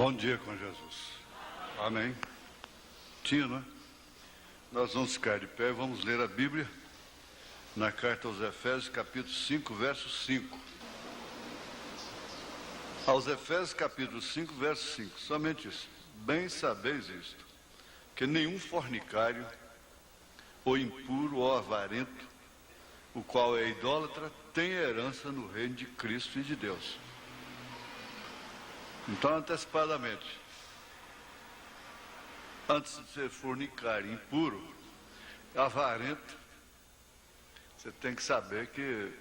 Bom dia com Jesus. Amém. Tinha, não é? Nós vamos ficar de pé e vamos ler a Bíblia na carta aos Efésios, capítulo 5, verso 5. Aos Efésios, capítulo 5, verso 5. Somente isso. Bem sabeis isto, que nenhum fornicário, ou impuro, ou avarento, o qual é idólatra, tem herança no reino de Cristo e de Deus. Então, antecipadamente, antes de ser fornicário, impuro, avarento, você tem que saber que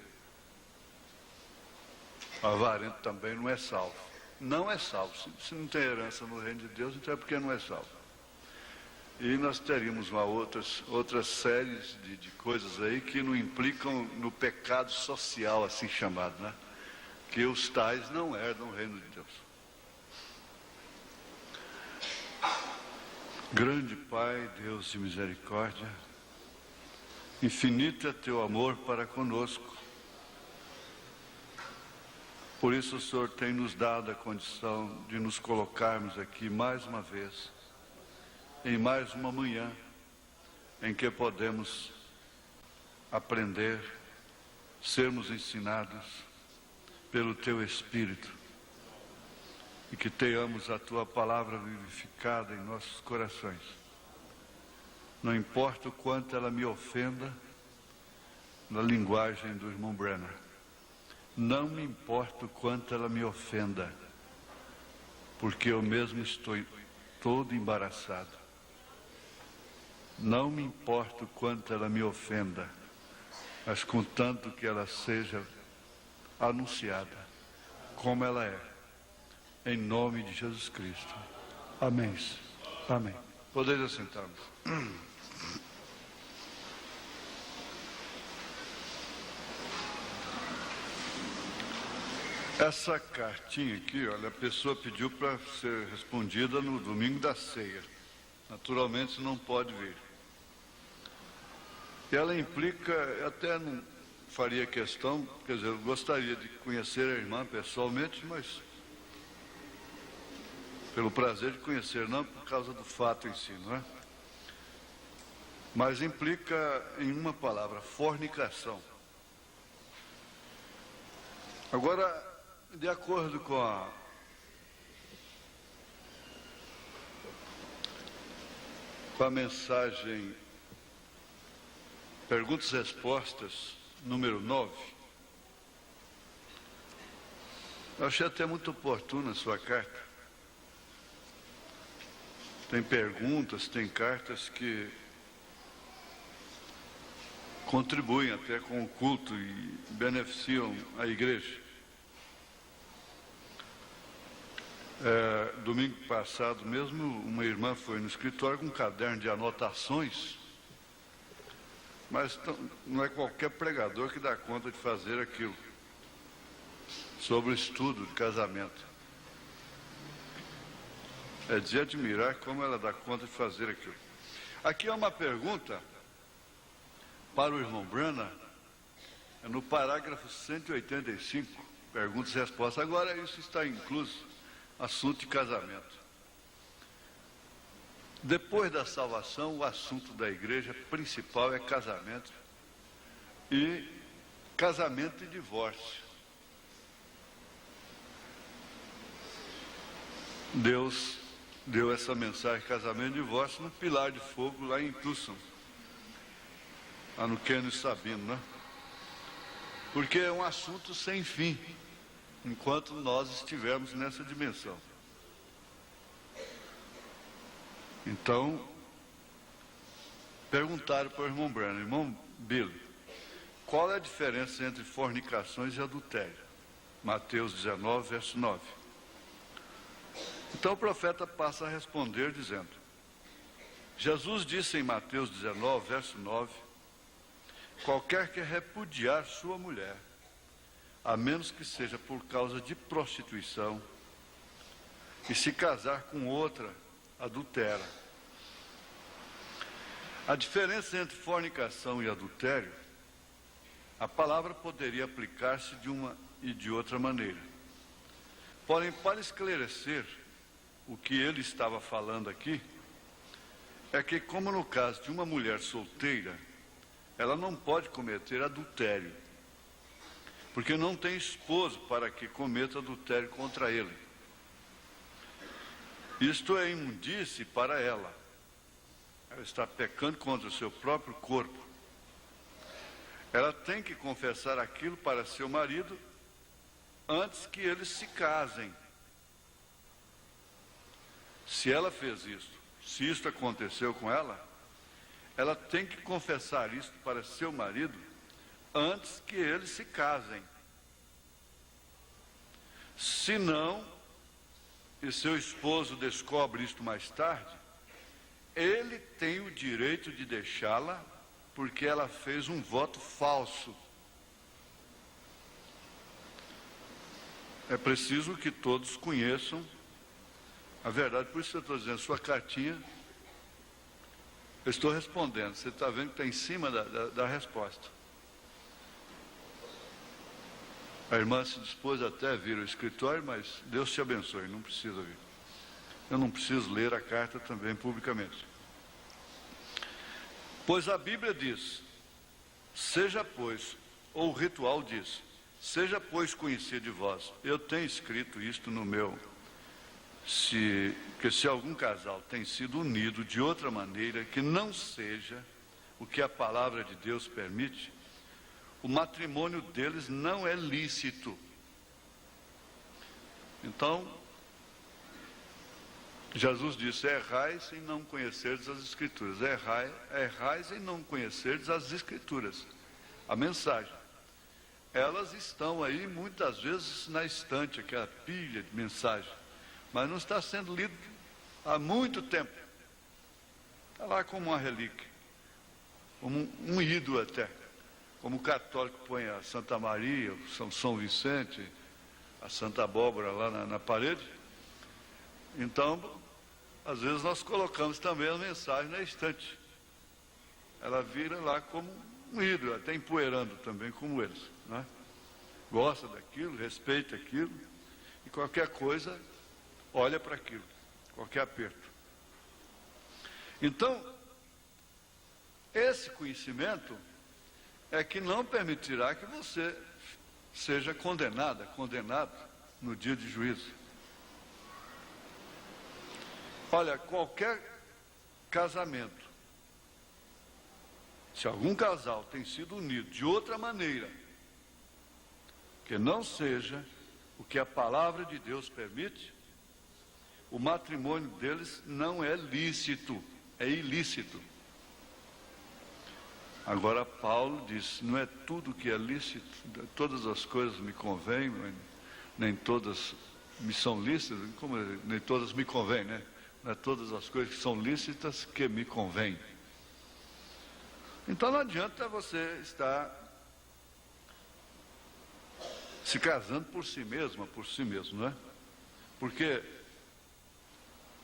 avarento também não é salvo. Não é salvo. Se não tem herança no reino de Deus, então é porque não é salvo. E nós teríamos outras séries de coisas aí que não implicam no pecado social, assim chamado, né? Que os tais não herdam o reino de Deus. Grande Pai, Deus de misericórdia, infinito é teu amor para conosco. Por isso o Senhor tem nos dado a condição de nos colocarmos aqui mais uma vez, em mais uma manhã, em que podemos aprender, sermos ensinados pelo teu Espírito. E que tenhamos a tua palavra vivificada em nossos corações. Não importa o quanto ela me ofenda, na linguagem do irmão Brenner. Não me importa o quanto ela me ofenda, porque eu mesmo estou todo embaraçado. Não me importa o quanto ela me ofenda, mas contanto que ela seja anunciada como ela é. Em nome de Jesus Cristo. Amém. Amém. Podeis assentar-vos. Essa cartinha aqui, olha, a pessoa pediu para ser respondida no domingo da ceia. Naturalmente não pode vir. E ela implica, eu até não faria questão, quer dizer, eu gostaria de conhecer a irmã pessoalmente, mas pelo prazer de conhecer, não por causa do fato em si, não é? Mas implica em uma palavra, fornicação. Agora, de acordo com a mensagem Perguntas e Respostas, número 9, eu achei até muito oportuna a sua carta. Tem perguntas, tem cartas que contribuem até com o culto e beneficiam a igreja. Domingo passado mesmo, uma irmã foi no escritório com um caderno de anotações, mas não é qualquer pregador que dá conta de fazer aquilo, sobre o estudo de casamento. É de admirar como ela dá conta de fazer aquilo. Aqui é uma pergunta para o irmão Branham, no parágrafo 185, perguntas e respostas. Agora isso está incluso, assunto de casamento. Depois da salvação, o assunto da igreja principal é casamento e divórcio. Deus deu essa mensagem, casamento e divórcio, no Pilar de Fogo, lá em Tucson, lá no Kenny Sabino, né? Porque é um assunto sem fim, enquanto nós estivermos nessa dimensão. Então, perguntaram para o irmão Branham, irmão Billy, qual é a diferença entre fornicações e adultério? Mateus 19, verso 9. Então o profeta passa a responder dizendo, Jesus disse em Mateus 19, verso 9, qualquer que repudiar sua mulher, a menos que seja por causa de prostituição, e se casar com outra, adultera. A diferença entre fornicação e adultério, a palavra poderia aplicar-se de uma e de outra maneira. Porém, para esclarecer o que ele estava falando aqui é que, como no caso de uma mulher solteira, ela não pode cometer adultério, porque não tem esposo para que cometa adultério contra ele. Isto é imundície para ela. Ela está pecando contra o seu próprio corpo. Ela tem que confessar aquilo para seu marido antes que eles se casem. Se ela fez isso, se isso aconteceu com ela, ela tem que confessar isso para seu marido antes que eles se casem. Se não, e seu esposo descobre isto mais tarde, ele tem o direito de deixá-la porque ela fez um voto falso. É preciso que todos conheçam a verdade. Por isso eu estou dizendo, sua cartinha, eu estou respondendo. Você está vendo que está em cima da resposta. A irmã se dispôs até a vir ao escritório, mas Deus te abençoe, não precisa vir. Eu não preciso ler a carta também publicamente. Pois a Bíblia diz, seja pois, ou o ritual diz, seja pois conhecido de vós. Eu tenho escrito isto no meu, que se algum casal tem sido unido de outra maneira que não seja o que a palavra de Deus permite, o matrimônio deles não é lícito. Então, Jesus disse, errais em não conhecerdes as Escrituras. Errais em não conhecerdes as Escrituras. A mensagem. Elas estão aí muitas vezes na estante, aquela pilha de mensagem, mas não está sendo lido há muito tempo. Está lá como uma relíquia, como um ídolo até. Como o católico põe a Santa Maria, o São Vicente, a Santa Abóbora lá na parede. Então, às vezes nós colocamos também a mensagem na estante. Ela vira lá como um ídolo, até empoeirando também como eles, né? Gosta daquilo, respeita aquilo, e qualquer coisa, olha para aquilo, qualquer aperto. Então, esse conhecimento é que não permitirá que você seja condenado no dia de juízo. Olha, qualquer casamento, se algum casal tem sido unido de outra maneira, que não seja o que a palavra de Deus permite, o matrimônio deles não é lícito, é ilícito. Agora Paulo diz, não é tudo que é lícito, todas as coisas me convêm, nem todas me são lícitas, como nem todas me convêm, né? Não é todas as coisas que são lícitas que me convêm. Então não adianta você estar se casando por si mesmo, não é? Porque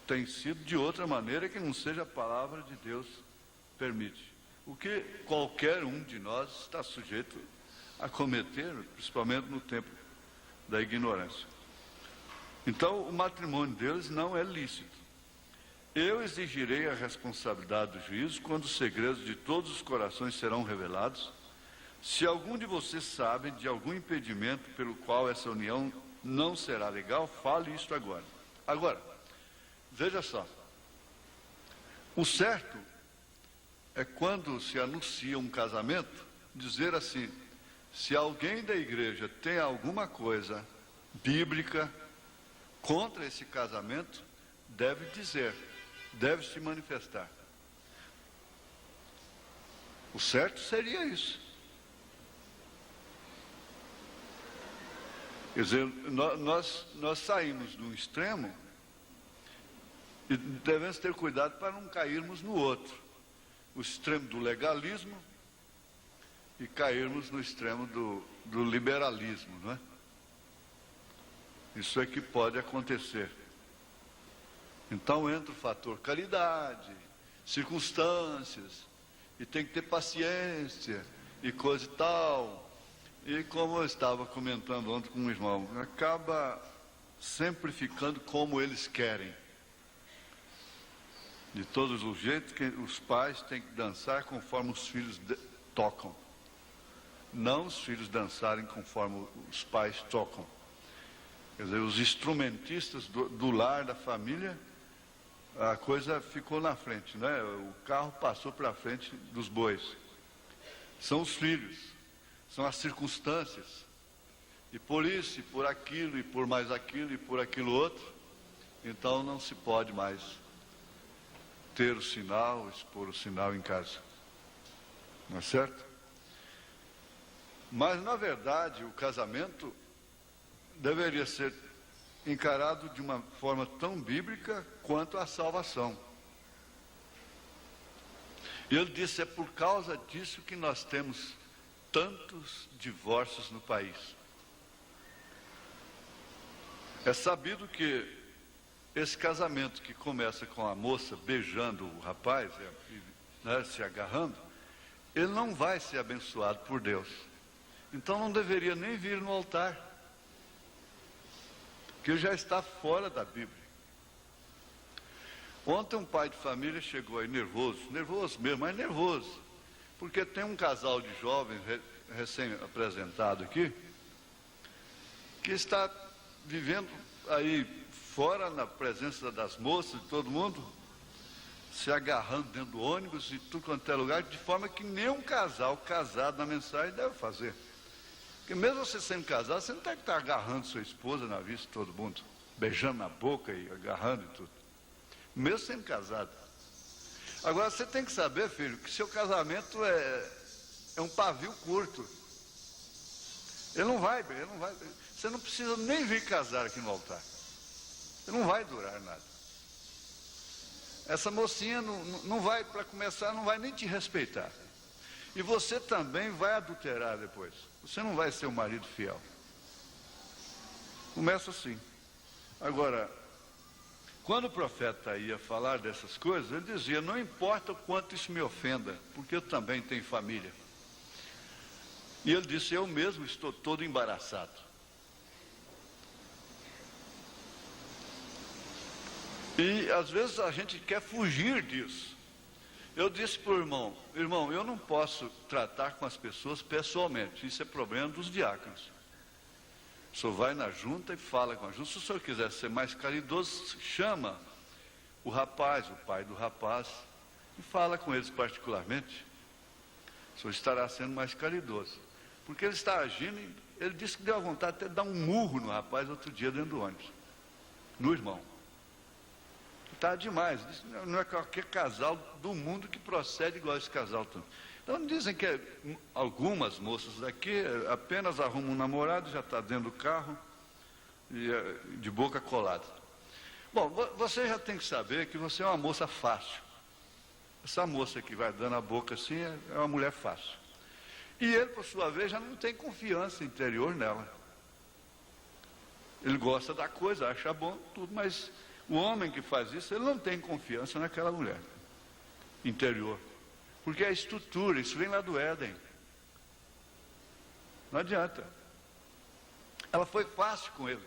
tem sido de outra maneira que não seja a palavra de Deus permite. O que qualquer um de nós está sujeito a cometer, principalmente no tempo da ignorância. Então, o matrimônio deles não é lícito. Eu exigirei a responsabilidade do juízo quando os segredos de todos os corações serão revelados. Se algum de vocês sabe de algum impedimento pelo qual essa união não será legal, fale isto agora. Agora, veja só. O certo é quando se anuncia um casamento, dizer assim, se alguém da igreja tem alguma coisa bíblica contra esse casamento, deve dizer, deve se manifestar. O certo seria isso. Quer dizer, nós saímos de um extremo e devemos ter cuidado para não cairmos no outro. O extremo do legalismo e cairmos no extremo do liberalismo, não é? Isso é que pode acontecer. Então entra o fator caridade, circunstâncias, e tem que ter paciência, e coisa e tal. E como eu estava comentando ontem com um irmão, acaba sempre ficando como eles querem. De todos os jeitos, que os pais têm que dançar conforme os filhos tocam. Não os filhos dançarem conforme os pais tocam. Quer dizer, os instrumentistas do lar, da família, a coisa ficou na frente, né? O carro passou para frente dos bois. São os filhos, são as circunstâncias. E por isso, e por aquilo, e por mais aquilo, e por aquilo outro, então não se pode mais ter o sinal, expor o sinal em casa. Não é certo? Mas, na verdade, o casamento deveria ser encarado de uma forma tão bíblica quanto a salvação. E ele disse, é por causa disso que nós temos tantos divórcios no país. É sabido que esse casamento que começa com a moça beijando o rapaz, né, se agarrando, ele não vai ser abençoado por Deus. Então não deveria nem vir no altar, porque ele já está fora da Bíblia. Ontem um pai de família chegou aí nervoso mesmo, mas nervoso, porque tem um casal de jovens recém-apresentado aqui, que está vivendo aí fora, na presença das moças, de todo mundo, se agarrando dentro do ônibus e tudo quanto é lugar, de forma que nenhum casal casado na mensagem deve fazer. Porque mesmo você sendo casado, você não tem que estar agarrando sua esposa na vista de todo mundo, beijando na boca e agarrando e tudo. Mesmo sendo casado. Agora, você tem que saber, filho, que seu casamento é um pavio curto. Ele não vai. Você não precisa nem vir casar aqui no altar. Não vai durar nada. Essa mocinha não vai, para começar, não vai nem te respeitar. E você também vai adulterar depois. Você não vai ser um marido fiel. Começa assim. Agora, quando o profeta ia falar dessas coisas, ele dizia, não importa o quanto isso me ofenda, porque eu também tenho família. E ele disse, eu mesmo estou todo embaraçado. E às vezes a gente quer fugir disso. Eu disse para o irmão, eu não posso tratar com as pessoas pessoalmente, isso é problema dos diáconos. O senhor vai na junta e fala com a junta. Se o senhor quiser ser mais caridoso, chama o rapaz, o pai do rapaz, e fala com eles particularmente. O senhor estará sendo mais caridoso. Porque ele está agindo, ele disse que deu a vontade até de dar um murro no rapaz outro dia dentro do ônibus, no irmão. Está demais, não é qualquer casal do mundo que procede igual esse casal. Então dizem que algumas moças daqui apenas arrumam um namorado, já está dentro do carro, e de boca colada. Bom, você já tem que saber que você é uma moça fácil. Essa moça que vai dando a boca assim é uma mulher fácil. E ele, por sua vez, já não tem confiança interior nela. Ele gosta da coisa, acha bom, tudo, mas o homem que faz isso, ele não tem confiança naquela mulher interior. Porque a estrutura, isso vem lá do Éden. Não adianta. Ela foi fácil com ele.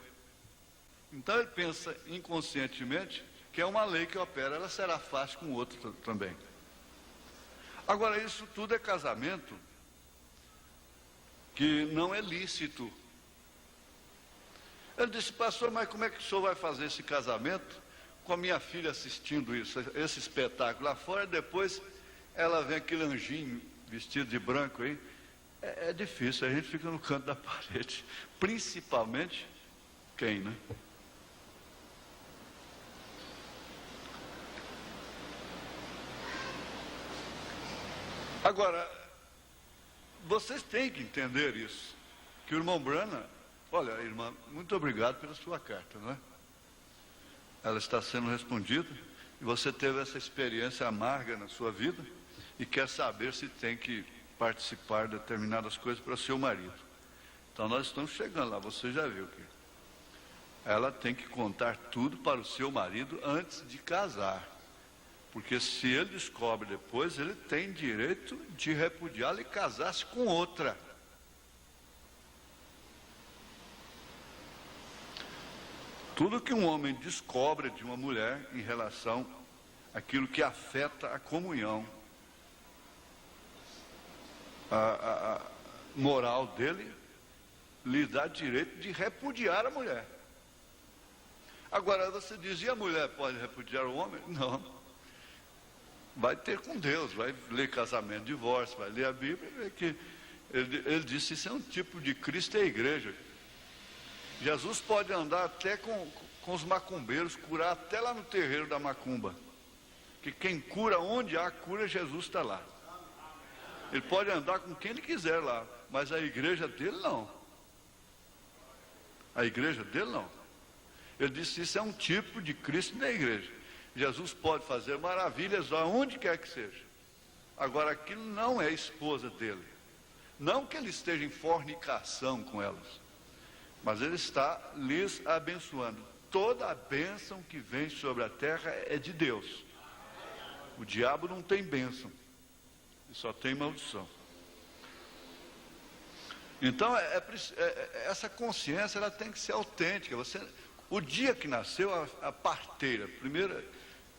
Então ele pensa inconscientemente que é uma lei que opera, ela será fácil com o outro também. Agora, isso tudo é casamento que não é lícito. Ele disse, pastor, mas como é que o senhor vai fazer esse casamento com a minha filha assistindo isso, esse espetáculo lá fora, e depois ela vem aquele anjinho vestido de branco aí? É difícil, a gente fica no canto da parede. Principalmente quem, né? Agora, vocês têm que entender isso, que o irmão Brana, olha, irmã, muito obrigado pela sua carta, não é? Ela está sendo respondida, e você teve essa experiência amarga na sua vida, e quer saber se tem que participar de determinadas coisas para seu marido. Então nós estamos chegando lá, você já viu que ela tem que contar tudo para o seu marido antes de casar. Porque se ele descobre depois, ele tem direito de repudiá-la e casar-se com outra. Tudo que um homem descobre de uma mulher em relação aquilo que afeta a comunhão, a moral dele, lhe dá direito de repudiar a mulher. Agora você diz, e a mulher pode repudiar o homem? Não. Vai ter com Deus, vai ler casamento, divórcio, vai ler a Bíblia, e ver que ele disse, isso é um tipo de Cristo e a igreja. Jesus pode andar até com os macumbeiros, curar até lá no terreiro da macumba. Que quem cura, onde há cura, Jesus está lá. Ele pode andar com quem ele quiser lá, mas a igreja dele não. A igreja dele não. Ele disse, isso é um tipo de Cristo na igreja. Jesus pode fazer maravilhas aonde quer que seja. Agora, aquilo não é esposa dele. Não que ele esteja em fornicação com elas, mas ele está lhes abençoando. Toda a bênção que vem sobre a terra é de Deus. O diabo não tem bênção, ele só tem maldição. Então, essa consciência ela tem que ser autêntica. O dia que nasceu a parteira, primeiro,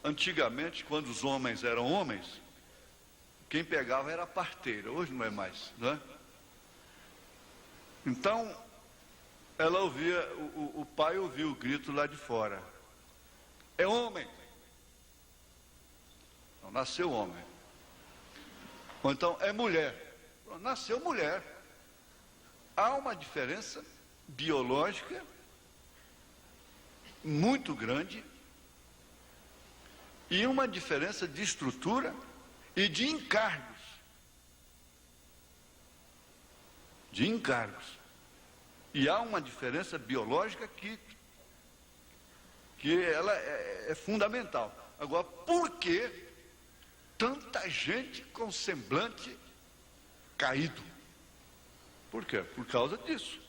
antigamente, quando os homens eram homens, quem pegava era a parteira, hoje não é mais, não é? Então, ela ouvia, o pai ouvia o grito lá de fora, é homem. Não, nasceu homem. Ou então, é mulher. Nasceu mulher. Há uma diferença biológica muito grande e uma diferença de estrutura e de encargos. De encargos. E há uma diferença biológica que ela é fundamental. Agora, por que tanta gente com semblante caído? Por quê? Por causa disso.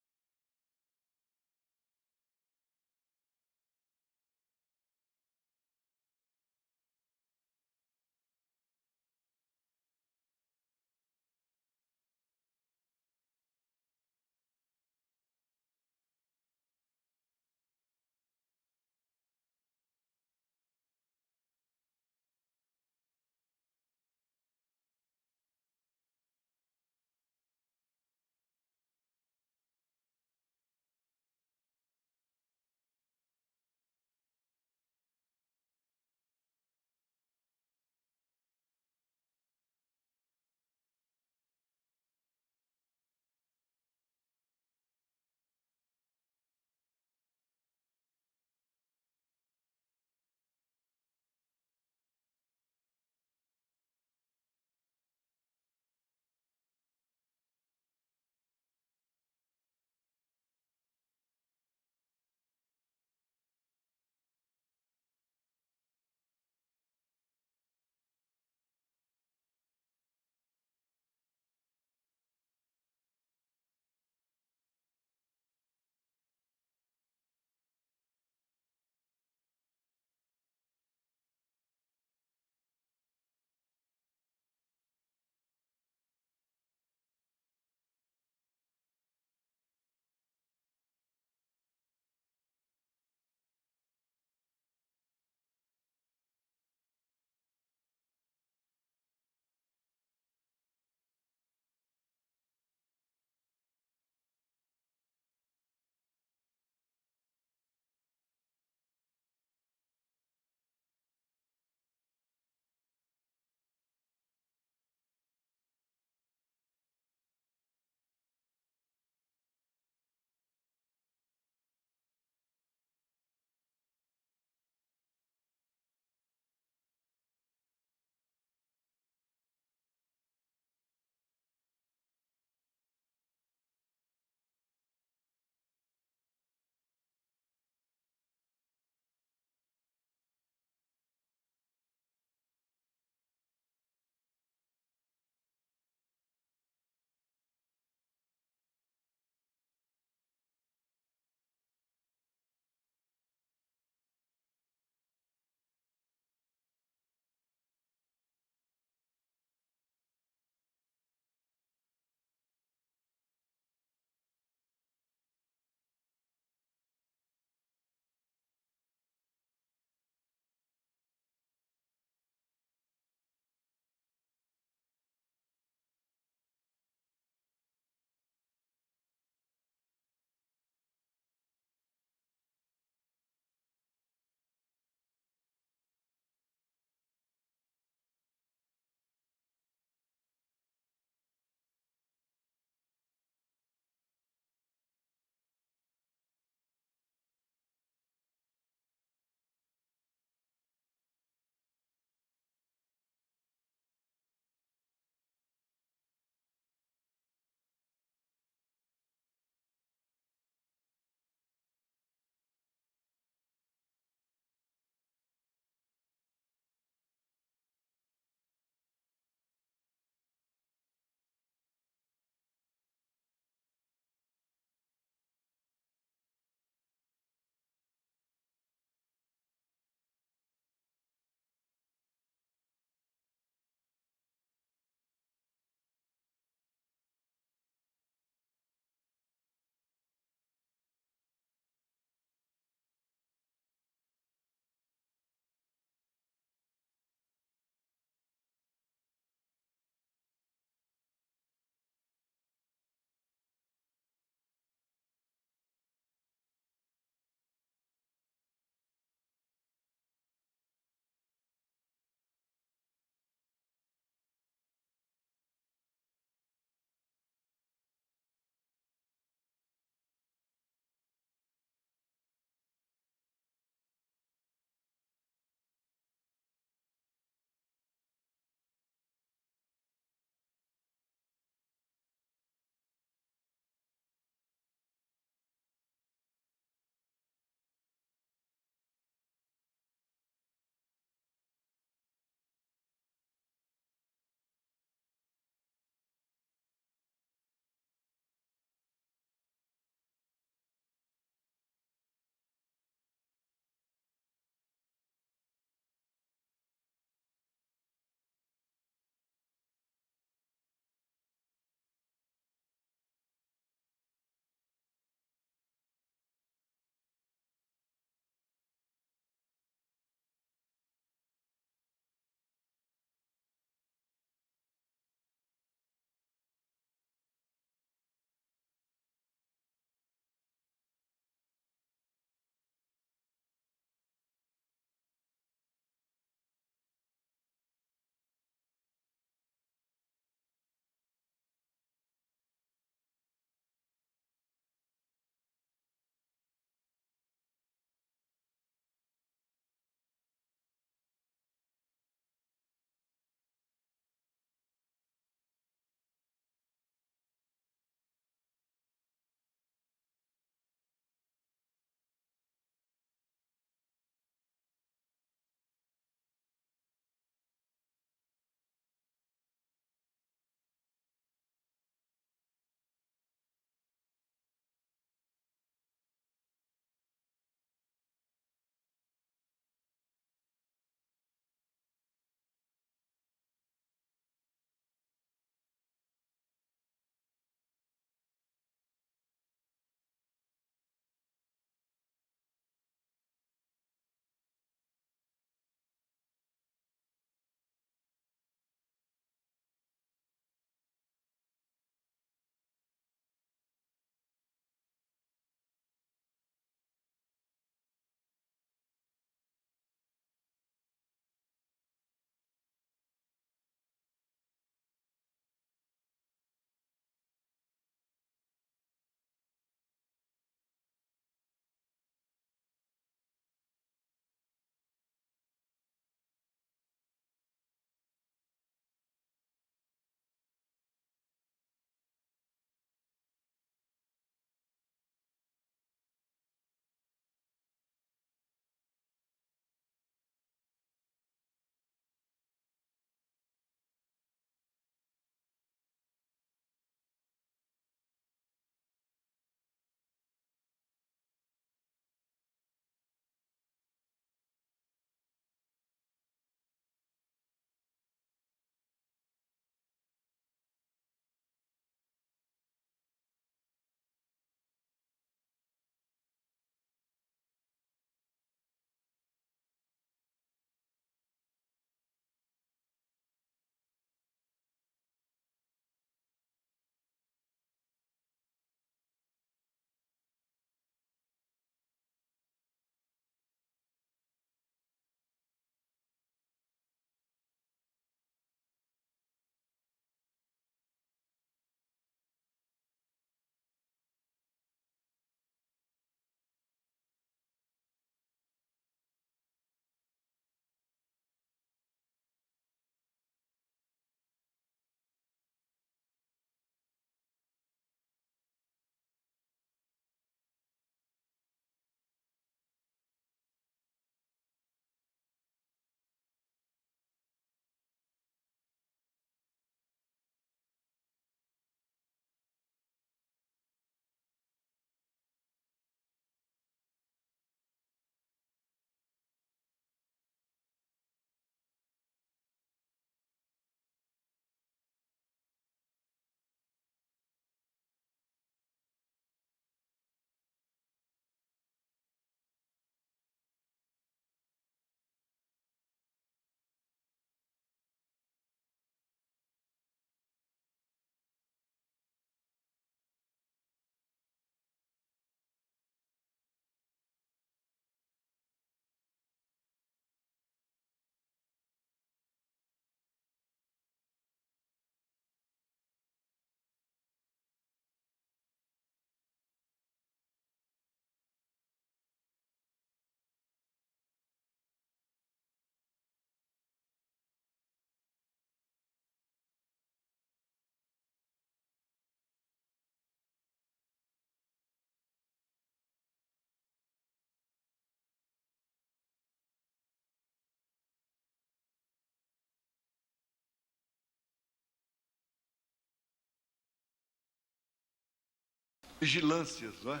vigilâncias, não é?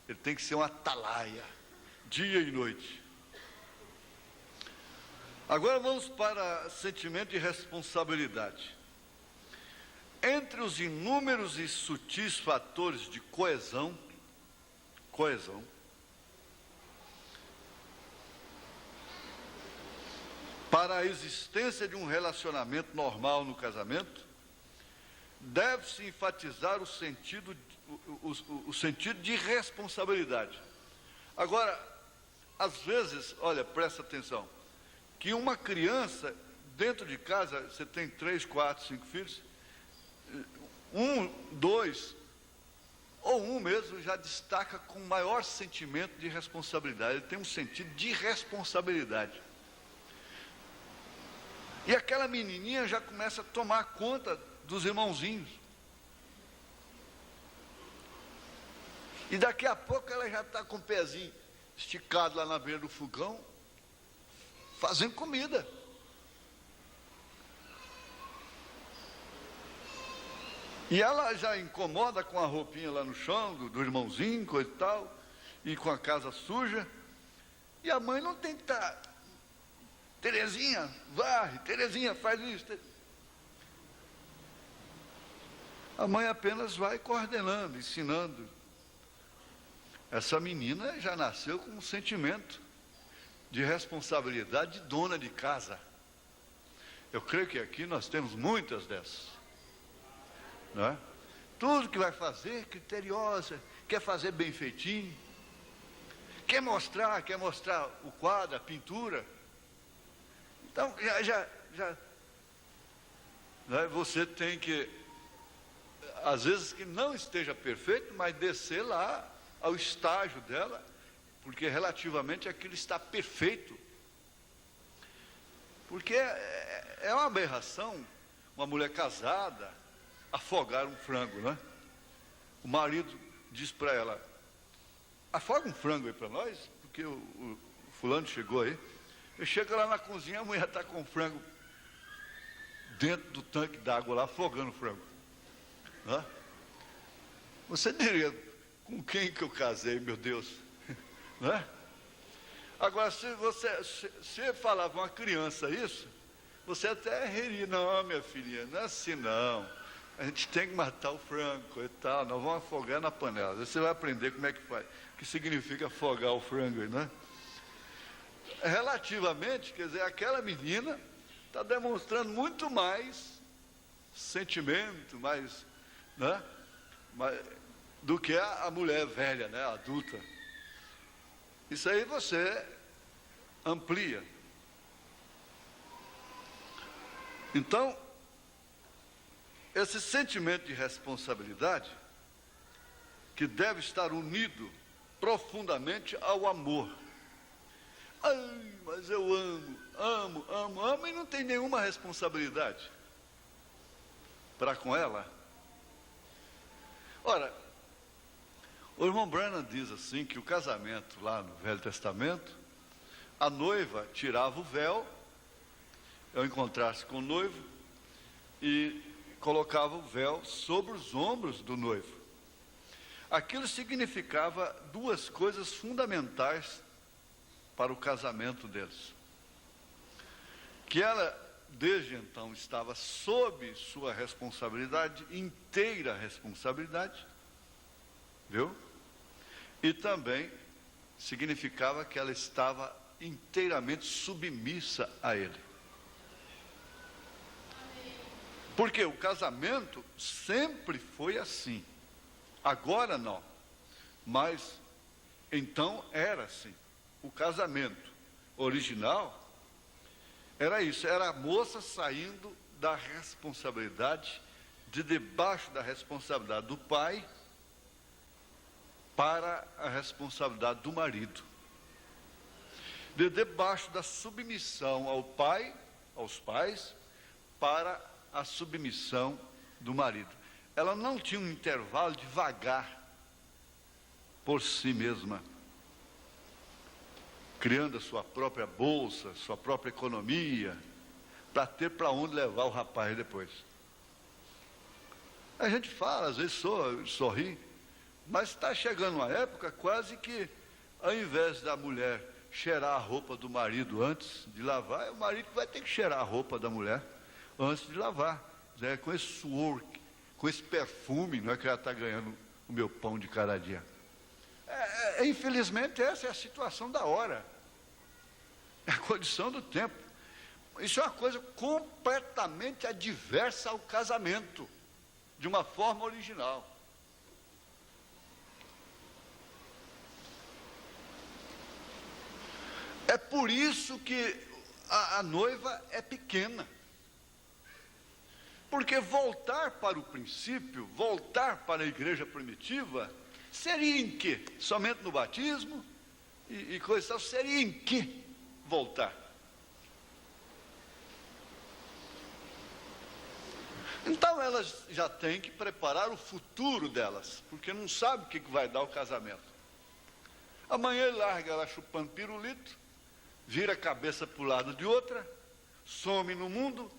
Ele tem que ser uma atalaia, dia e noite. Agora vamos para sentimento de responsabilidade. Entre os inúmeros e sutis fatores de coesão, para a existência de um relacionamento normal no casamento, deve-se enfatizar o sentido de responsabilidade. Agora, às vezes, olha, presta atenção, que uma criança, dentro de casa, você tem 3, 4, 5 filhos, 1, 2, ou um mesmo, já destaca com maior sentimento de responsabilidade. Ele tem um sentido de responsabilidade. E aquela menininha já começa a tomar conta dos irmãozinhos. E daqui a pouco ela já está com o pezinho esticado lá na beira do fogão, fazendo comida. E ela já incomoda com a roupinha lá no chão, do irmãozinho, coisa e tal, e com a casa suja. E a mãe não tem que estar... Terezinha, varre, Terezinha, faz isso. A mãe apenas vai coordenando, ensinando. Essa menina já nasceu com um sentimento de responsabilidade de dona de casa. Eu creio que aqui nós temos muitas dessas. Não é? Tudo que vai fazer, criteriosa, quer fazer bem feitinho, quer mostrar o quadro, a pintura. Então, né, você tem que, às vezes que não esteja perfeito, mas descer lá ao estágio dela, porque relativamente aquilo está perfeito. Porque é uma aberração uma mulher casada afogar um frango, né? O marido diz para ela: afoga um frango aí para nós, porque o fulano chegou aí. Eu chego lá na cozinha, a mulher está com o frango dentro do tanque d'água lá, afogando o frango. Né? Você diria: com quem que eu casei, meu Deus? Né? Agora, se você falar para uma criança isso, você até riria: não, minha filhinha, não é assim não. A gente tem que matar o frango e tal, nós vamos afogar na panela. Você vai aprender como é que faz, o que significa afogar o frango, né? Relativamente, quer dizer, aquela menina está demonstrando muito mais sentimento, mais, né, do que a mulher velha, né, adulta. Isso aí você amplia. Então, esse sentimento de responsabilidade, que deve estar unido profundamente ao amor. Ai, mas eu amo, e não tem nenhuma responsabilidade para com ela. Ora, o irmão Branham diz assim, que o casamento lá no Velho Testamento, a noiva tirava o véu, ao encontrar-se com o noivo, e colocava o véu sobre os ombros do noivo. Aquilo significava duas coisas fundamentais para o casamento deles: que ela, desde então, estava sob sua responsabilidade, inteira responsabilidade, viu? E também significava que ela estava inteiramente submissa a ele. Porque o casamento sempre foi assim. Agora não, mas então era assim. O casamento original era isso, era a moça saindo da responsabilidade, de debaixo da responsabilidade do pai, para a responsabilidade do marido. De debaixo da submissão ao pai, aos pais, para a submissão do marido. Ela não tinha um intervalo de vagar por si mesma, criando a sua própria bolsa, sua própria economia, para ter para onde levar o rapaz depois. A gente fala, às vezes sorri, Mas está chegando uma época quase que, ao invés da mulher cheirar a roupa do marido antes de lavar, é o marido que vai ter que cheirar a roupa da mulher antes de lavar. Com esse suor, com esse perfume, não é que ela está ganhando o meu pão de cada dia. Infelizmente, essa é a situação da hora. É a condição do tempo. Isso é uma coisa completamente adversa ao casamento, de uma forma original. É por isso que a noiva é pequena. Porque voltar para o princípio, voltar para a igreja primitiva, seria em quê? Somente no batismo e coisa tal, seria em quê voltar? Então elas já têm que preparar o futuro delas, porque não sabe o que vai dar o casamento. Amanhã ele larga ela chupando pirulito, vira a cabeça para o lado de outra, some no mundo.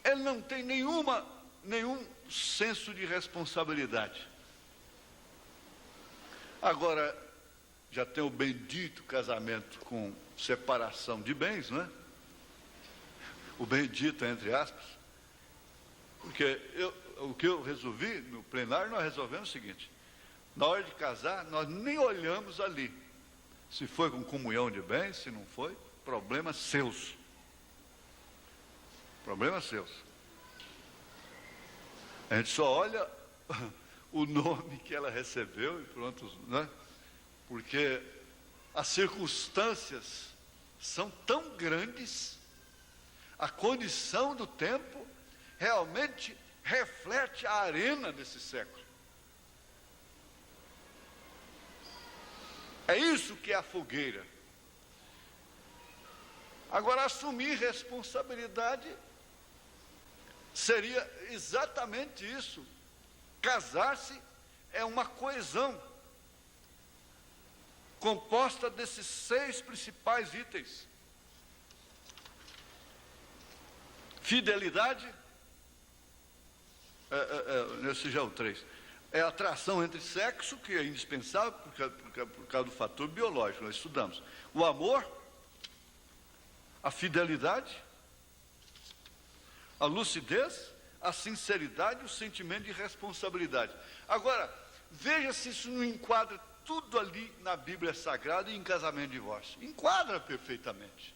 Ele não tem nenhum senso de responsabilidade. Agora, já tem o bendito casamento com separação de bens, não é? O bendito, entre aspas. Porque o que eu resolvi no plenário, nós resolvemos o seguinte: na hora de casar, nós nem olhamos ali se foi com comunhão de bens, se não foi, problemas seus. Problemas seus. A gente só olha o nome que ela recebeu e pronto, né? Porque as circunstâncias são tão grandes, a condição do tempo realmente reflete a arena desse século. É isso que é a fogueira. Agora, assumir responsabilidade seria exatamente isso. Casar-se é uma coesão composta desses 6 principais itens: fidelidade, esse já é o 3. É a atração entre sexo, que é indispensável por causa do fator biológico, nós estudamos. O amor, a fidelidade, a lucidez, a sinceridade e o sentimento de responsabilidade. Agora, veja se isso não enquadra tudo ali na Bíblia Sagrada e em casamento e divórcio. Enquadra perfeitamente.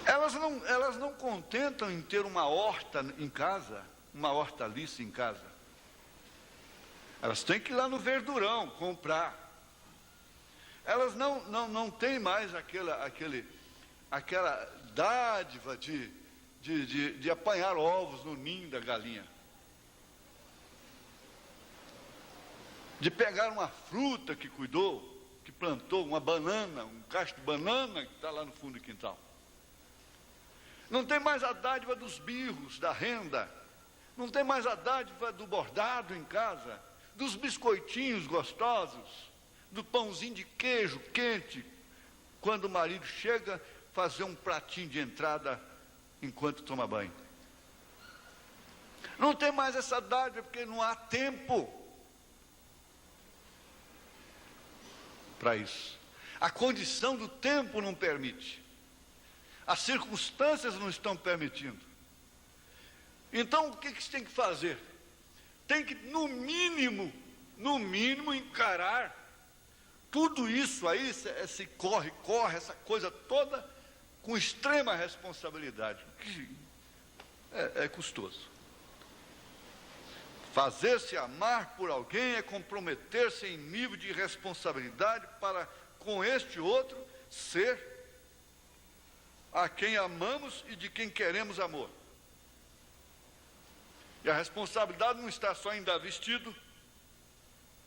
Elas não contentam em ter uma horta em casa, uma hortaliça em casa. Elas têm que ir lá no verdurão comprar. Elas não têm mais aquela dádiva de apanhar ovos no ninho da galinha. De pegar uma fruta que cuidou, que plantou, uma banana, um cacho de banana que está lá no fundo do quintal. Não tem mais a dádiva dos birros, da renda. Não tem mais a dádiva do bordado em casa, dos biscoitinhos gostosos, do pãozinho de queijo quente, quando o marido chega, fazer um pratinho de entrada enquanto toma banho. Não tem mais essa dádiva, porque não há tempo para isso. A condição do tempo não permite. As circunstâncias não estão permitindo. Então, o que se tem que fazer? Tem que, no mínimo, encarar tudo isso aí, esse corre, essa coisa toda, com extrema responsabilidade. É custoso. Fazer-se amar por alguém é comprometer-se em nível de responsabilidade para, com este outro, ser a quem amamos e de quem queremos amor. E a responsabilidade não está só em dar vestido.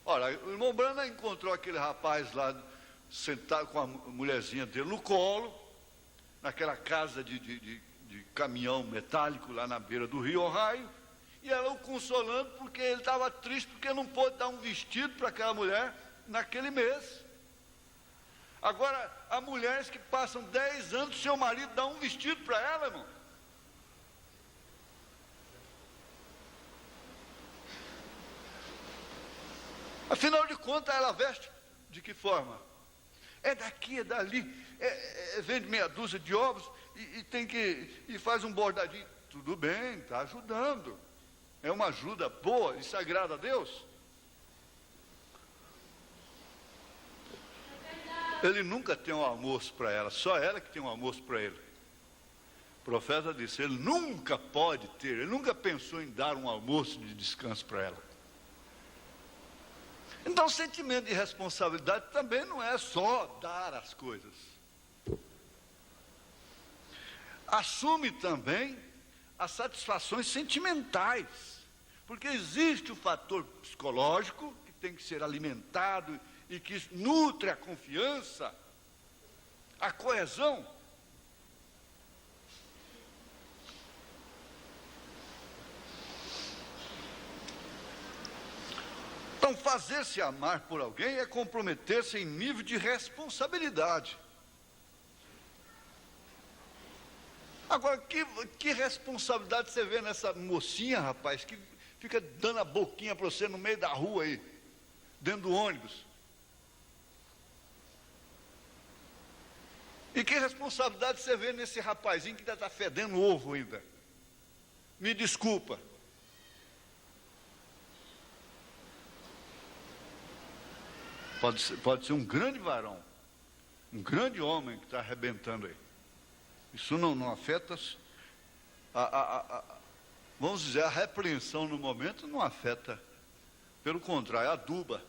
Olha, o irmão Brana encontrou aquele rapaz lá, sentado com a mulherzinha dele no colo, naquela casa de caminhão metálico lá na beira do rio Ohio, e ela o consolando porque ele estava triste, porque não pôde dar um vestido para aquela mulher naquele mês. Agora, há mulheres que passam 10 anos, seu marido dá um vestido para ela, irmão. Afinal de contas, ela veste de que forma? É daqui, é dali, vende meia dúzia de ovos e faz um bordadinho. Tudo bem, está ajudando. É uma ajuda boa e sagrada a Deus. Ele nunca tem um almoço para ela, só ela que tem um almoço para ele. O profeta disse, ele nunca pode ter, ele nunca pensou em dar um almoço de descanso para ela. Então o sentimento de responsabilidade também não é só dar as coisas. Assume também as satisfações sentimentais, porque existe o fator psicológico que tem que ser alimentado e que nutre a confiança, a coesão. Então, fazer-se amar por alguém é comprometer-se em nível de responsabilidade. Agora, que responsabilidade você vê nessa mocinha, rapaz, que fica dando a boquinha para você no meio da rua aí, dentro do ônibus? E que responsabilidade você vê nesse rapazinho que ainda está fedendo ovo ainda? Me desculpa. Pode ser um grande varão, um grande homem que está arrebentando aí. Isso não afeta, vamos dizer, a repreensão no momento não afeta, pelo contrário, aduba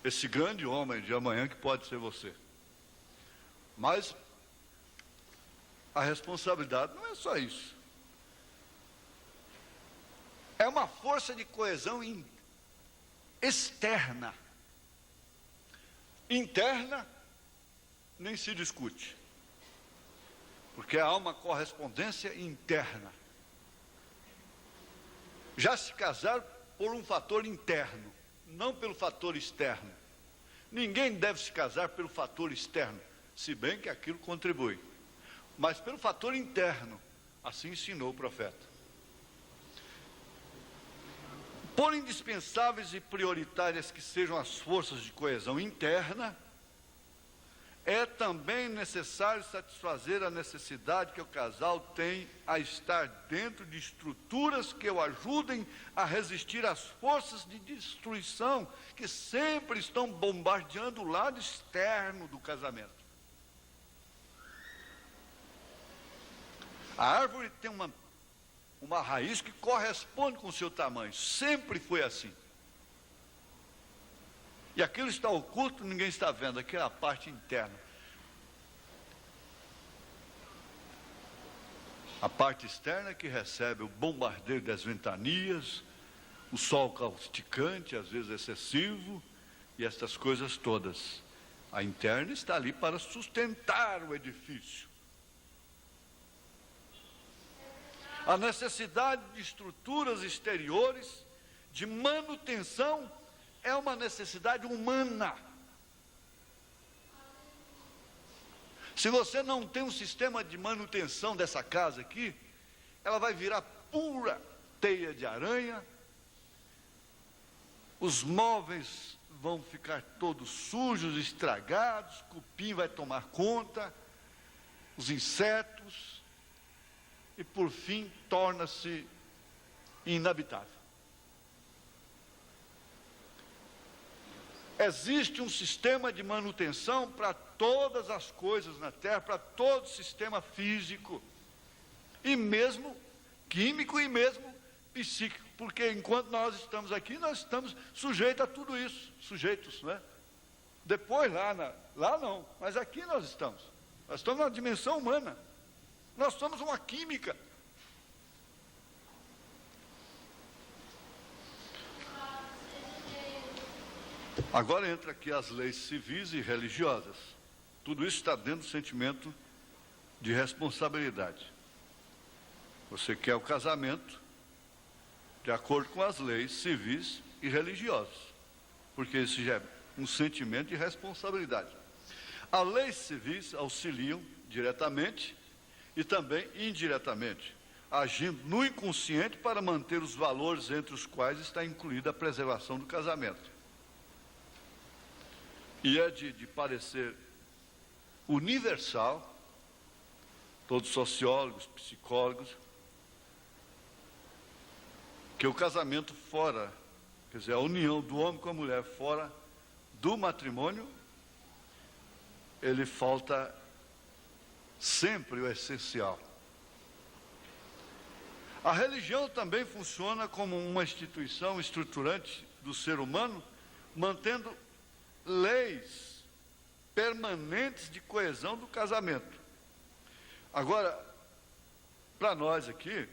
esse grande homem de amanhã que pode ser você. Mas a responsabilidade não é só isso. É uma força de coesão externa. Interna, nem se discute. Porque há uma correspondência interna. Já se casar por um fator interno, não pelo fator externo. Ninguém deve se casar pelo fator externo, se bem que aquilo contribui. Mas pelo fator interno, assim ensinou o profeta. Por indispensáveis e prioritárias que sejam as forças de coesão interna, é também necessário satisfazer a necessidade que o casal tem a estar dentro de estruturas que o ajudem a resistir às forças de destruição que sempre estão bombardeando o lado externo do casamento. A árvore tem uma raiz que corresponde com o seu tamanho, sempre foi assim. E aquilo está oculto, ninguém está vendo, aquela é a parte interna. A parte externa que recebe o bombardeio das ventanias, o sol causticante, às vezes excessivo, e estas coisas todas. A interna está ali para sustentar o edifício. A necessidade de estruturas exteriores, de manutenção, é uma necessidade humana. Se você não tem um sistema de manutenção dessa casa aqui, ela vai virar pura teia de aranha, os móveis vão ficar todos sujos, estragados, cupim vai tomar conta, os insetos, e por fim torna-se inabitável. Existe um sistema de manutenção para todas as coisas na Terra, para todo o sistema físico, e mesmo químico e mesmo psíquico, porque enquanto nós estamos aqui, nós estamos sujeitos a tudo isso, sujeitos, não é? Depois lá não, mas aqui nós estamos na dimensão humana. Nós somos uma química. Agora entra aqui as leis civis e religiosas. Tudo isso está dentro do sentimento de responsabilidade. Você quer o casamento de acordo com as leis civis e religiosas, porque isso já é um sentimento de responsabilidade. As leis civis auxiliam diretamente e também indiretamente, agindo no inconsciente para manter os valores entre os quais está incluída a preservação do casamento. E é de parecer universal, todos sociólogos, psicólogos, que o casamento fora, quer dizer, a união do homem com a mulher fora do matrimônio, ele falta sempre o essencial. A religião também funciona como uma instituição estruturante do ser humano, mantendo leis permanentes de coesão do casamento. Agora, para nós aqui,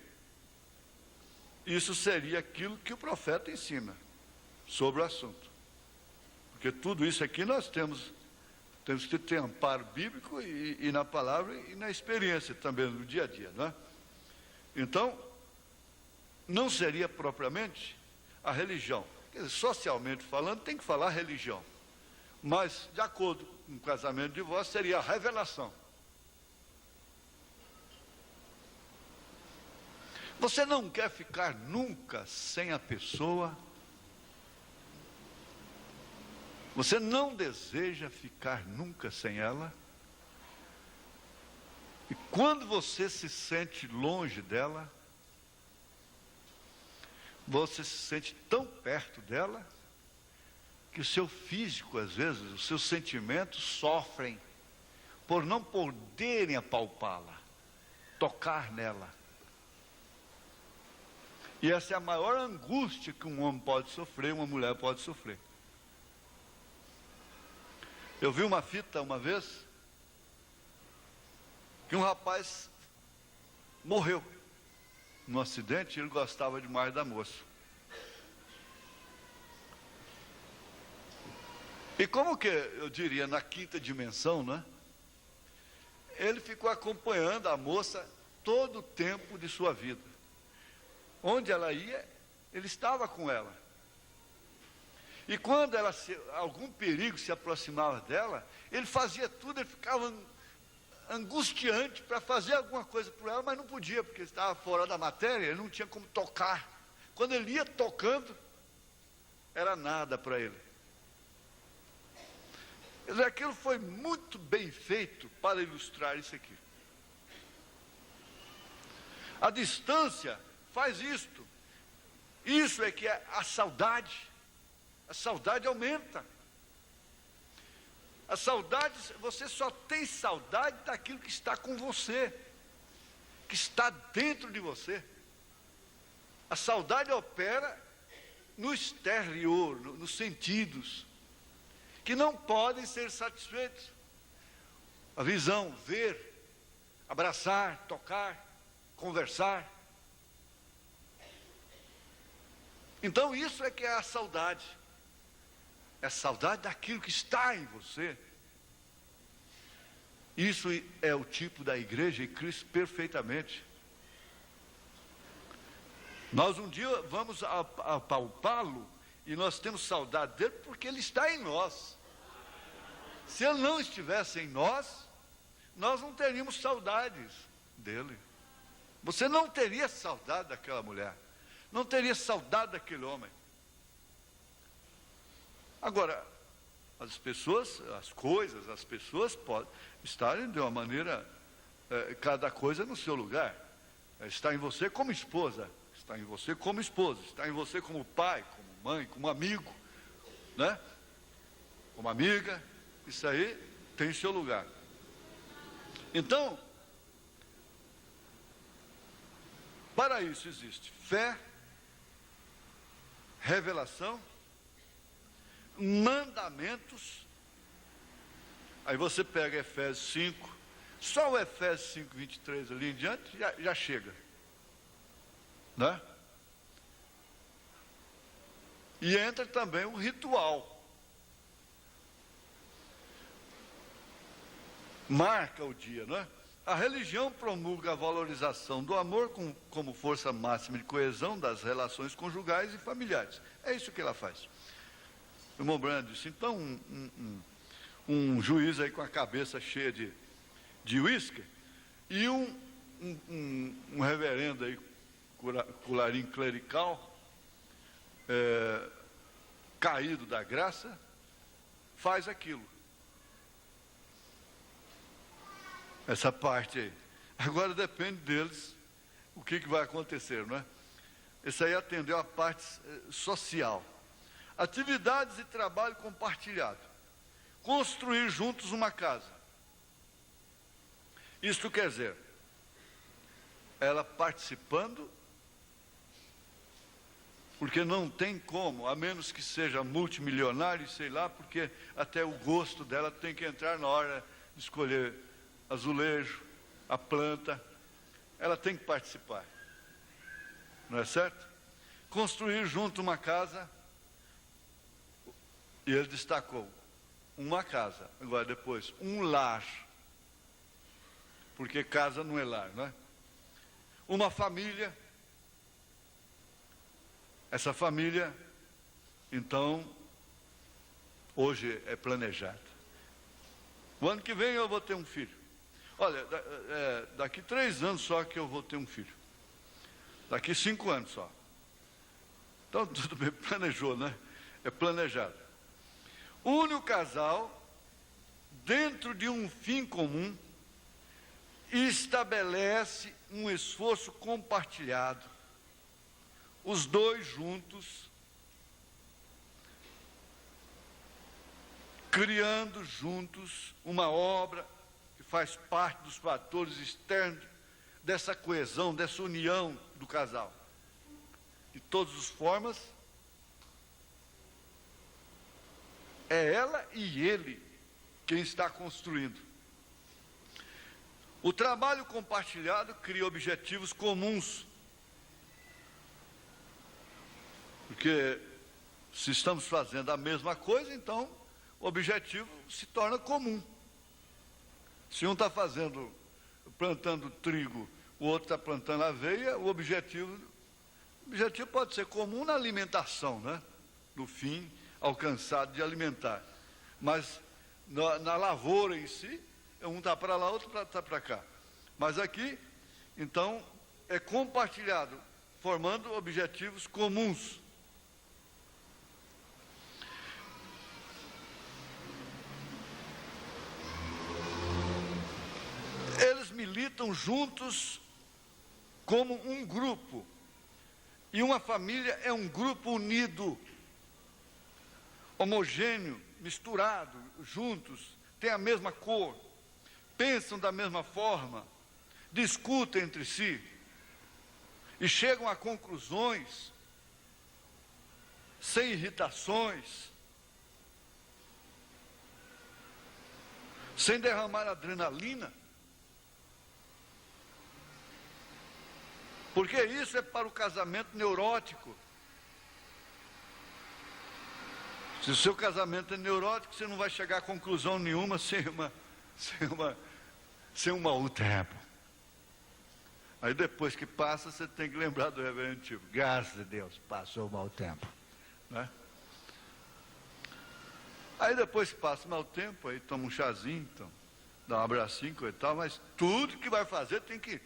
isso seria aquilo que o profeta ensina sobre o assunto. Porque tudo isso aqui nós temos que ter amparo bíblico e na palavra e na experiência também no dia a dia, não é? Então, não seria propriamente a religião. Quer dizer, socialmente falando, tem que falar religião. Mas, de acordo com o casamento e divórcio, seria a revelação. Você não quer ficar nunca sem a pessoa? Você não deseja ficar nunca sem ela? E quando você se sente longe dela, você se sente tão perto dela, que o seu físico, às vezes, os seus sentimentos sofrem por não poderem apalpá-la, tocar nela. E essa é a maior angústia que um homem pode sofrer, uma mulher pode sofrer. Eu vi uma fita uma vez, que um rapaz morreu num acidente, e ele gostava demais da moça. E como que, eu diria, na quinta dimensão, né? Ele ficou acompanhando a moça todo o tempo de sua vida. Onde ela ia, ele estava com ela. E quando algum perigo se aproximava dela, ele fazia tudo, ele ficava angustiante para fazer alguma coisa por ela, mas não podia, porque ele estava fora da matéria, ele não tinha como tocar. Quando ele ia tocando, era nada para ele. Quer dizer, aquilo foi muito bem feito para ilustrar isso aqui. A distância faz isto. Isso é que é a saudade. A saudade aumenta. A saudade, você só tem saudade daquilo que está com você, que está dentro de você. A saudade opera no exterior, nos sentidos, que não podem ser satisfeitos. A visão, ver, abraçar, tocar, conversar. Então isso é que é a saudade. É a saudade daquilo que está em você. Isso é o tipo da igreja e Cristo perfeitamente. Nós um dia vamos apalpá-lo e nós temos saudade dele porque ele está em nós. Se ele não estivesse em nós, nós não teríamos saudades dele. Você não teria saudade daquela mulher, não teria saudade daquele homem. Agora, as pessoas, as coisas, as pessoas podem estarem de uma maneira, cada coisa no seu lugar. Está em você como esposa, está em você como esposa, está em você como pai, como mãe, como amigo, né? Como amiga, isso aí tem seu lugar. Então, para isso existe fé, revelação, mandamentos. Aí você pega Efésios 5, só o Efésios 5, 23 ali em diante já chega, né? E entra também o ritual. Marca o dia, não é? A religião promulga a valorização do amor como força máxima de coesão das relações conjugais e familiares. É isso que ela faz. O irmão Brando disse, então um juiz aí com a cabeça cheia de uísque e um um reverendo aí, colarinho clerical, caído da graça, faz aquilo. Essa parte aí. Agora depende deles o que vai acontecer, não é? Esse aí atendeu a parte social. Atividades e trabalho compartilhado. Construir juntos uma casa. Isto quer dizer, ela participando, porque não tem como, a menos que seja multimilionário, sei lá, porque até o gosto dela tem que entrar na hora de escolher azulejo, a planta, ela tem que participar. Não é certo? Construir junto uma casa, e ele destacou, uma casa, agora depois, um lar, porque casa não é lar, não é? Uma família, essa família, então, hoje é planejada. O ano que vem eu vou ter um filho. Olha, daqui 3 anos só que eu vou ter um filho. Daqui 5 anos só. Então, tudo bem, planejou, né? É planejado. Une o casal dentro de um fim comum e estabelece um esforço compartilhado. Os dois juntos, criando juntos uma obra que faz parte dos fatores externos dessa coesão, dessa união do casal. De todas as formas, é ela e ele quem está construindo. O trabalho compartilhado cria objetivos comuns. Porque se estamos fazendo a mesma coisa, então o objetivo se torna comum. Se um está plantando trigo, o outro está plantando aveia, o objetivo pode ser comum na alimentação, né? No fim alcançado de alimentar. Mas na lavoura em si, um está para lá, outro está para cá. Mas aqui, então, é compartilhado, formando objetivos comuns. Eles militam juntos como um grupo. E uma família é um grupo unido, homogêneo, misturado, juntos, tem a mesma cor, pensam da mesma forma, discutem entre si e chegam a conclusões sem irritações, sem derramar adrenalina. Porque isso é para o casamento neurótico. Se o seu casamento é neurótico, você não vai chegar a conclusão nenhuma sem um mau tempo. Aí depois que passa, você tem que lembrar do reverendo Tibo. Graças a Deus, passou o mau tempo. Né? Aí depois que passa o mau tempo, aí toma um chazinho, então, dá um abracinho e tal, mas tudo que vai fazer tem que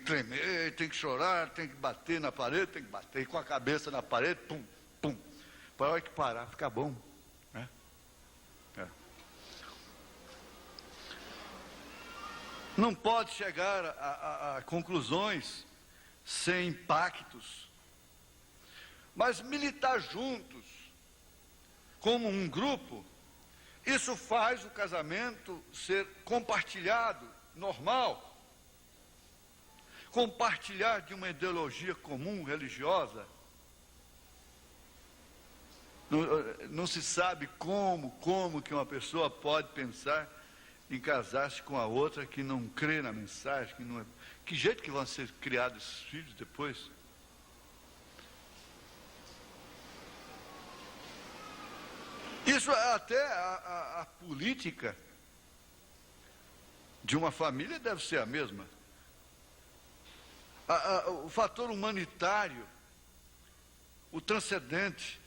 tremer, tem que chorar, tem que bater na parede, tem que bater com a cabeça na parede, pum, pum. Para a hora que parar, fica bom. Né? Não pode chegar a conclusões sem impactos. Mas militar juntos, como um grupo, isso faz o casamento ser compartilhado, normal. Compartilhar de uma ideologia comum, religiosa. Não se sabe como que uma pessoa pode pensar em casar-se com a outra que não crê na mensagem, que jeito que vão ser criados esses filhos depois? Isso até a política de uma família deve ser a mesma. O fator humanitário, o transcendente,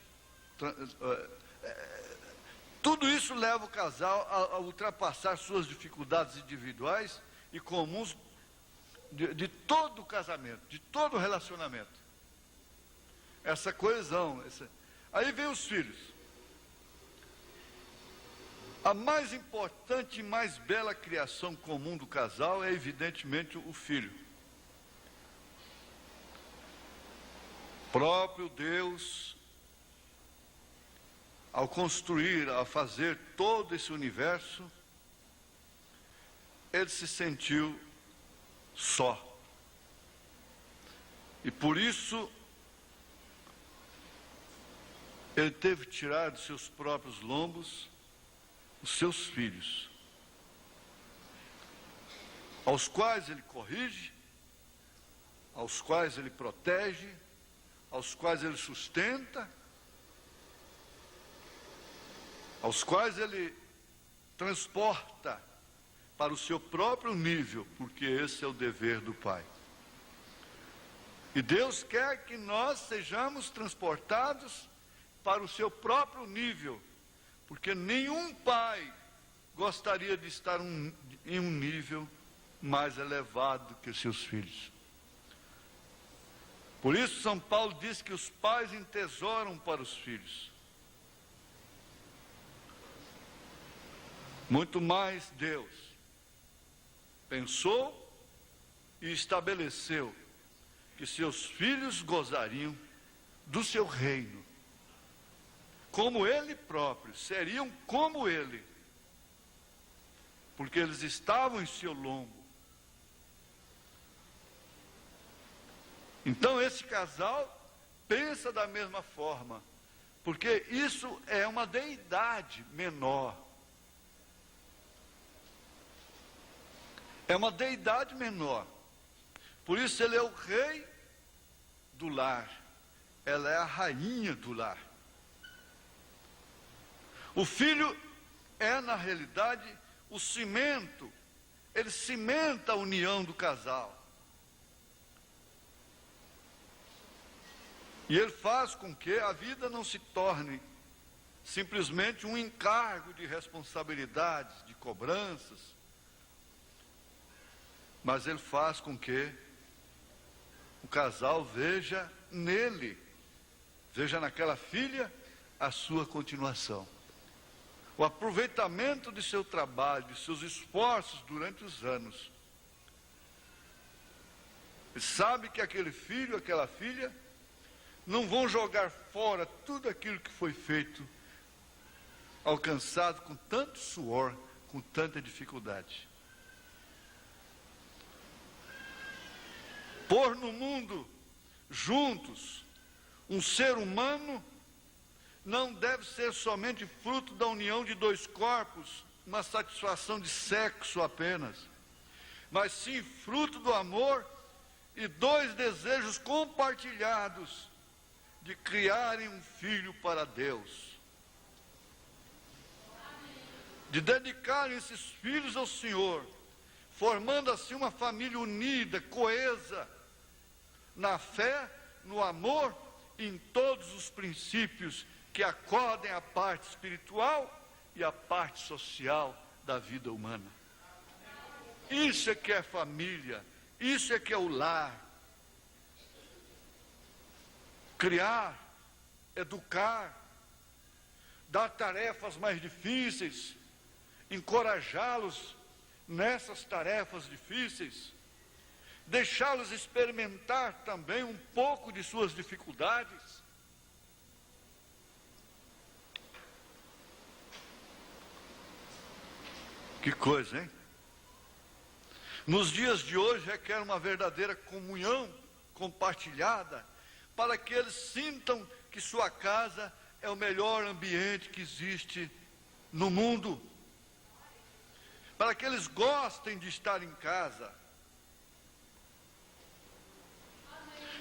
tudo isso leva o casal a ultrapassar suas dificuldades individuais e comuns de todo casamento, de todo relacionamento. Essa coesão. Aí vem os filhos. A mais importante e mais bela criação comum do casal é evidentemente o filho. Próprio Deus, ao construir, a fazer todo esse universo, ele se sentiu só. E por isso, ele teve que tirar de seus próprios lombos os seus filhos, aos quais ele corrige, aos quais ele protege, aos quais ele sustenta, aos quais ele transporta para o seu próprio nível, porque esse é o dever do Pai. E Deus quer que nós sejamos transportados para o seu próprio nível, porque nenhum pai gostaria de estar em um nível mais elevado que seus filhos. Por isso São Paulo diz que os pais entesouram para os filhos. Muito mais Deus pensou e estabeleceu que seus filhos gozariam do seu reino, como ele próprio, seriam como ele, porque eles estavam em seu lombo. Então esse casal pensa da mesma forma, porque isso é uma deidade menor. É uma deidade menor. Por isso ele é o rei do lar. Ela é a rainha do lar. O filho é, na realidade, o cimento. Ele cimenta a união do casal. E ele faz com que a vida não se torne simplesmente um encargo de responsabilidades, de cobranças, mas ele faz com que o casal veja nele, veja naquela filha, a sua continuação. O aproveitamento de seu trabalho, de seus esforços durante os anos. Ele sabe que aquele filho, aquela filha, não vão jogar fora tudo aquilo que foi feito, alcançado com tanto suor, com tanta dificuldade. Pôr no mundo, juntos, um ser humano, não deve ser somente fruto da união de dois corpos, uma satisfação de sexo apenas, mas sim fruto do amor e dois desejos compartilhados de criarem um filho para Deus, de dedicarem esses filhos ao Senhor, formando assim uma família unida, coesa, na fé, no amor e em todos os princípios que acodem a parte espiritual e a parte social da vida humana. Isso é que é família, isso é que é o lar. Criar, educar, dar tarefas mais difíceis, encorajá-los nessas tarefas difíceis, deixá-los experimentar também um pouco de suas dificuldades. Que coisa, hein? Nos dias de hoje requer uma verdadeira comunhão compartilhada, para que eles sintam que sua casa é o melhor ambiente que existe no mundo, para que eles gostem de estar em casa.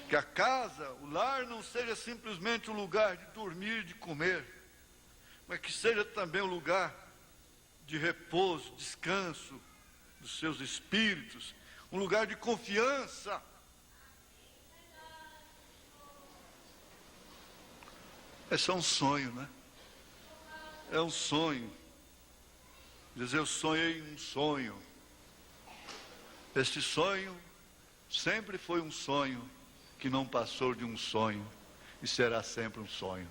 Que a casa, o lar, não seja simplesmente um lugar de dormir, de comer, mas que seja também um lugar de repouso, descanso dos seus espíritos, um lugar de confiança. Esse é um sonho, né? É um sonho. Dizer, eu sonhei um sonho. Este sonho sempre foi um sonho que não passou de um sonho e será sempre um sonho.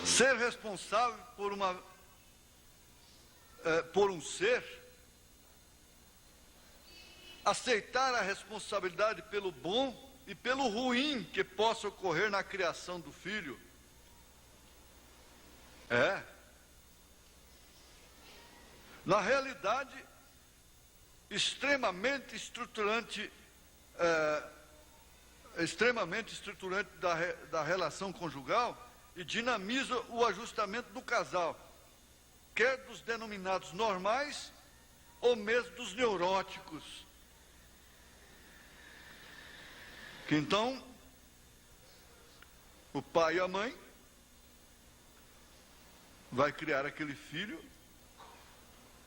Ser responsável por um ser, aceitar a responsabilidade pelo bom e pelo ruim que possa ocorrer na criação do filho, na realidade, extremamente estruturante da relação conjugal e dinamiza o ajustamento do casal, quer dos denominados normais ou mesmo dos neuróticos. Que então, o pai e a mãe vai criar aquele filho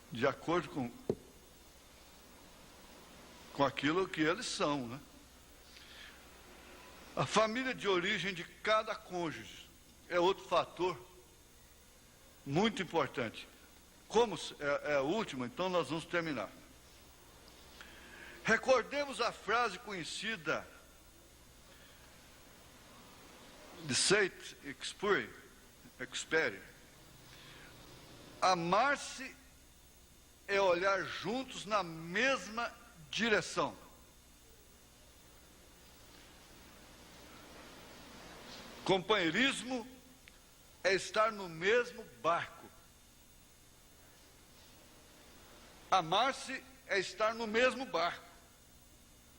de acordo com aquilo que eles são, né? A família de origem de cada cônjuge é outro fator muito importante. Como é o último, então nós vamos terminar. Recordemos a frase conhecida de Saint-Exupéry: amar-se é olhar juntos na mesma direção. Companheirismo é estar no mesmo barco. Amar-se é estar no mesmo barco,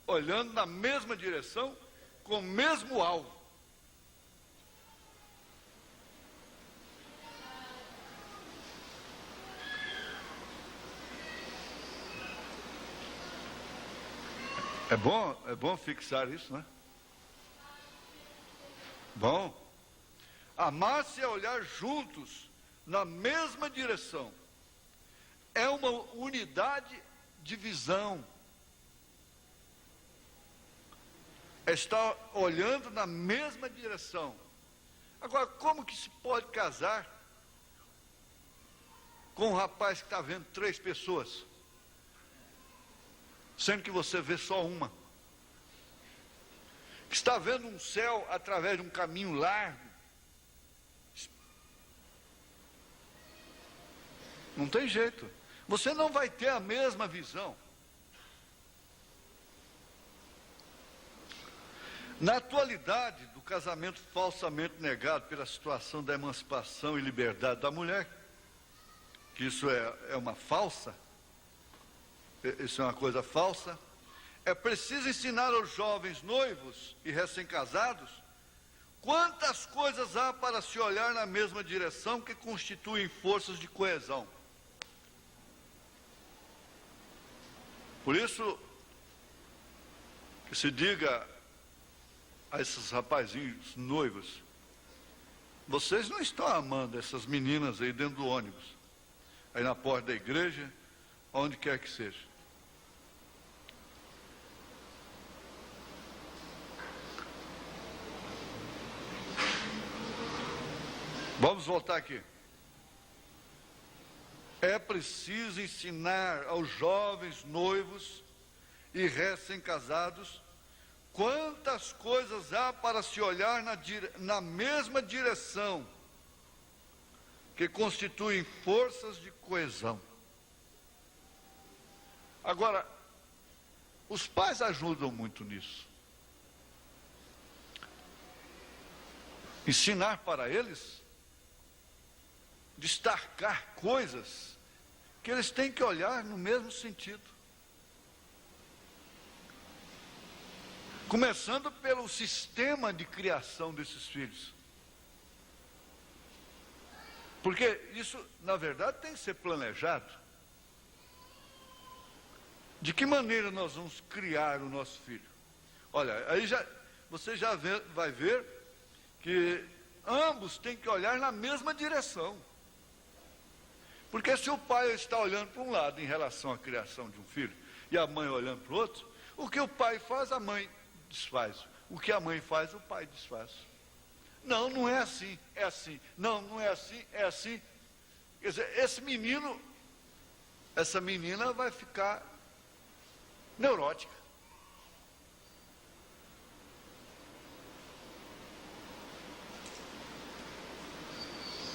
olhando na mesma direção, com o mesmo alvo. É bom fixar isso, né? Bom, amar-se é olhar juntos na mesma direção. É uma unidade de visão. É estar olhando na mesma direção. Agora, como que se pode casar com um rapaz que está vendo 3 pessoas, sendo que você vê só uma? Que está vendo um céu através de um caminho largo. Não tem jeito. Você não vai ter a mesma visão. Na atualidade do casamento falsamente negado pela situação da emancipação e liberdade da mulher, que isso é uma falsa, isso é uma coisa falsa, é preciso ensinar aos jovens noivos e recém-casados quantas coisas há para se olhar na mesma direção que constituem forças de coesão. Por isso, que se diga a esses rapazinhos noivos: vocês não estão amando essas meninas aí dentro do ônibus, aí na porta da igreja, onde quer que seja. Vamos voltar aqui. É preciso ensinar aos jovens noivos e recém-casados quantas coisas há para se olhar na mesma direção, que constituem forças de coesão. Agora, os pais ajudam muito nisso. Ensinar para eles, destacar coisas que eles têm que olhar no mesmo sentido. Começando pelo sistema de criação desses filhos. Porque isso, na verdade, tem que ser planejado. De que maneira nós vamos criar o nosso filho? Olha, aí você já vai ver que ambos têm que olhar na mesma direção. Porque se o pai está olhando para um lado em relação à criação de um filho, e a mãe olhando para o outro, o que o pai faz, a mãe desfaz. O que a mãe faz, o pai desfaz. Não, não é assim, é assim. Não, não é assim, é assim. Quer dizer, esse menino, essa menina vai ficar neurótica.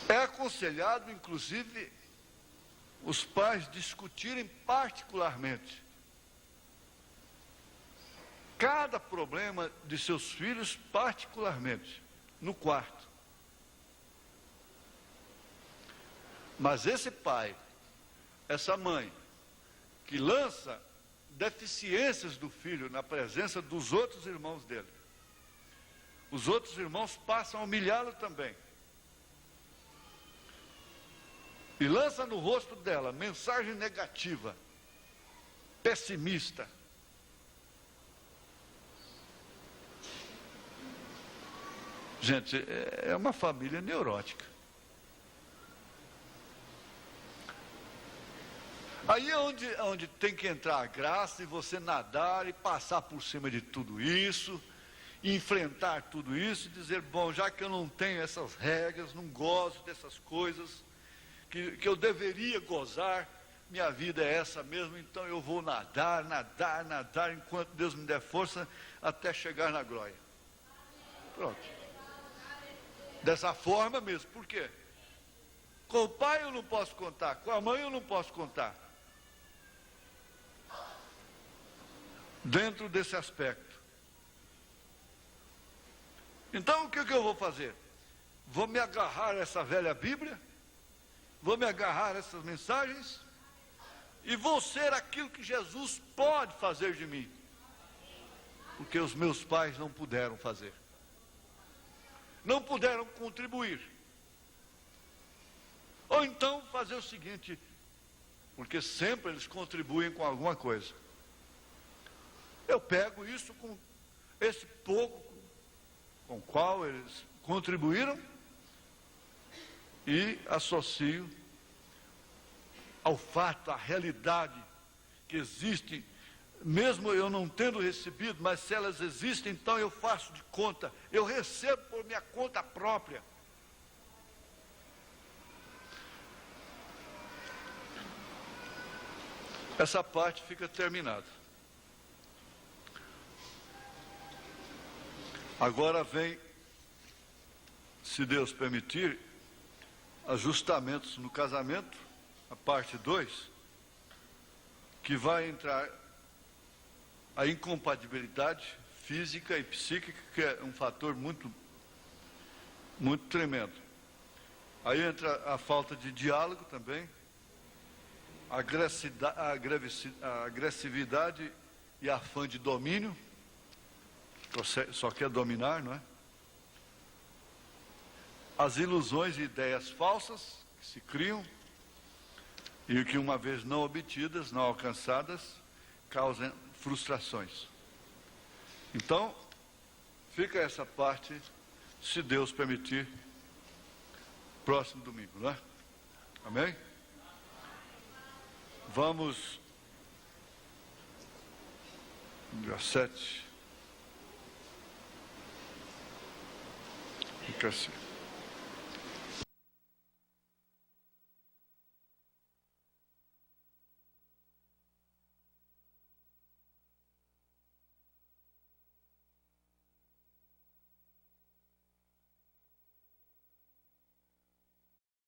É aconselhado, inclusive, os pais discutirem particularmente cada problema de seus filhos particularmente, no quarto. Mas esse pai, essa mãe, que lança deficiências do filho na presença dos outros irmãos dele, os outros irmãos passam a humilhá-lo também. E lança no rosto dela mensagem negativa, pessimista. Gente, é uma família neurótica. Aí é onde tem que entrar a graça e você nadar e passar por cima de tudo isso, e enfrentar tudo isso e dizer, bom, já que eu não tenho essas regras, não gosto dessas coisas, que eu deveria gozar, minha vida é essa mesmo, então eu vou nadar, nadar, nadar, enquanto Deus me der força, até chegar na glória. Pronto. Dessa forma mesmo, por quê? Com o pai eu não posso contar, com a mãe eu não posso contar. Dentro desse aspecto. Então o que eu vou fazer? Vou me agarrar a essa velha Bíblia, vou me agarrar a essas mensagens e vou ser aquilo que Jesus pode fazer de mim, porque os meus pais não puderam fazer, não puderam contribuir. Ou então fazer o seguinte, porque sempre eles contribuem com alguma coisa. Eu pego isso com esse pouco com o qual eles contribuíram e associo ao fato, à realidade que existe, mesmo eu não tendo recebido, mas se elas existem, então eu faço de conta, eu recebo por minha conta própria. Essa parte fica terminada. Agora vem, se Deus permitir, ajustamentos no casamento, a parte 2, que vai entrar a incompatibilidade física e psíquica, que é um fator muito tremendo. Aí entra a falta de diálogo também, a agressividade e afã de domínio, só quer dominar, não é? As ilusões e ideias falsas que se criam e que, uma vez não obtidas, não alcançadas, causam frustrações. Então, fica essa parte, se Deus permitir, próximo domingo, não é? Amém? Vamos, dia 7. Fica assim.